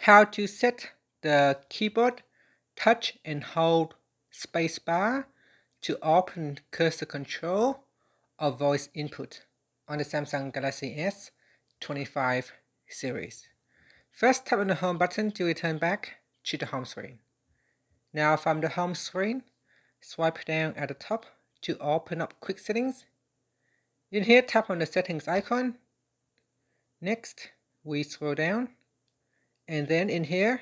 how to set the keyboard touch and hold spacebar to open cursor control or voice input on the Samsung Galaxy S25 series. First, tap on the home button to return back to the home screen. Now from the home screen, swipe down at the top to open up quick settings. In here, tap on the settings icon. Next, we scroll down, and then in here,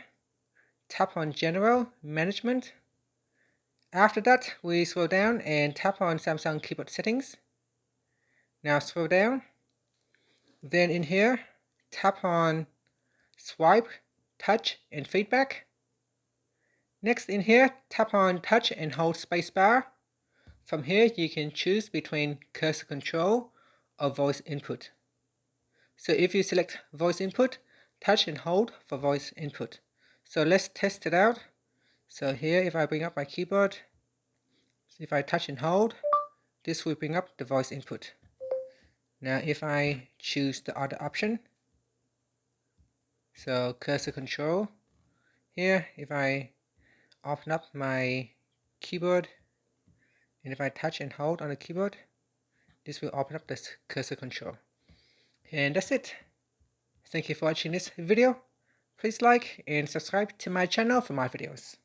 tap on general management. After that, we scroll down and tap on Samsung keyboard settings. Now scroll down, then in here, tap on swipe, touch and feedback. Next in here, tap on touch and hold spacebar. From here, you can choose between cursor control or voice input. So if you select voice input, touch and hold for voice input. So let's test it out. So here, if I bring up my keyboard, if I touch and hold, this will bring up the voice input. Now if I choose the other option, so cursor control, here if I open up my keyboard and if I touch and hold on the keyboard, this will open up this cursor control. And that's it. Thank you for watching this video. Please like and subscribe to my channel for more videos.